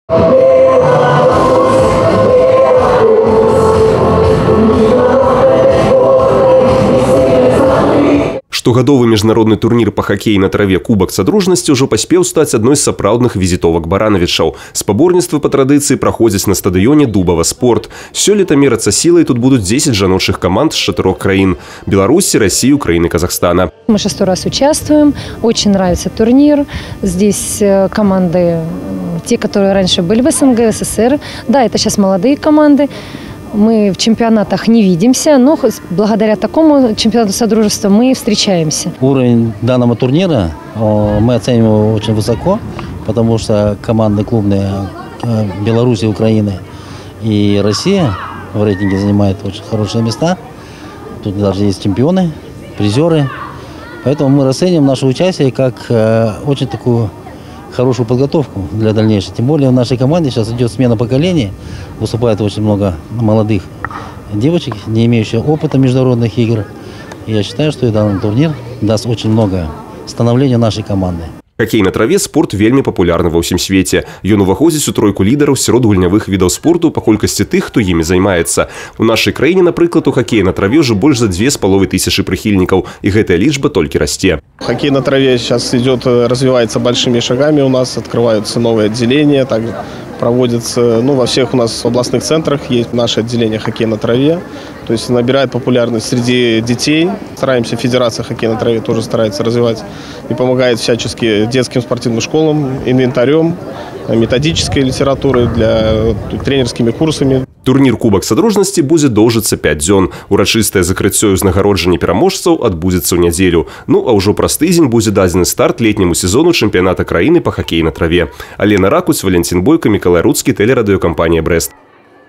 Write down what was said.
Штогадовы міжнародны турнір па хакеі на траве Кубак Садружнасці ўжо паспеў стаць адной з сапраўдных візітовак баранавічаў. Спаборніцтвы па традыцыі праходзяць на стадыёне Дубава Спорт. Сёлета мерацца сілай тут будуць 10 жаночых команд з 4 краін – Беларуси, России, Украины, Казахстана. Мы 6 раз участвуем, очень нравится турнир. Здесь команды, те, которые раньше были в СНГ, СССР. Да, это сейчас молодые команды. Мы в чемпионатах не видимся, но благодаря такому чемпионату Содружества мы встречаемся. Уровень данного турнира мы оцениваем очень высоко, потому что команды клубные Беларуси, Украины и Россия в рейтинге занимают очень хорошие места. Тут даже есть чемпионы, призеры. Поэтому мы расцениваем наше участие как очень такую хорошую подготовку для дальнейшего. Тем более в нашей команде сейчас идет смена поколений. Выступает очень много молодых девочек, не имеющих опыта международных игр. И я считаю, что и данный турнир даст очень много становления нашей команды. Хоккей на траве – спорт вельмі папулярны ва ўсім свеце. Ён уваходзіць у тройку лідараў сярод гульнявых відаў спорту па колькасці тых, хто імі займаецца. У нашай краіне, напрыклад, у хоккея на траве уже больше за 2500 прихильников, и гэтая лічба только расце. Хоккей на траве сейчас идет, развивается большими шагами. У нас открываются новые отделения, так проводится, во всех у нас областных центрах есть наше отделение хоккея на траве. То есть набирает популярность среди детей. Стараемся, Федерация хоккея на траве тоже старается развивать и помогает всячески детским спортивным школам, инвентарем, методической литературой, тренерскими курсами. Турнір Кубак Садружнасці будзе доўжыцца 5 дзён. Урачыстае закрыццё і ўзнагароджанне пераможцаў адбудзецца ў нядзелю. А ўжо праз тыдзень будзе дадзены старт летняму сезону чэмпіяната краіны па хакеі на траве. Алена Ракуць, Валентин Бойко, Миколай Руцкі, телерадиокомпания «Брест».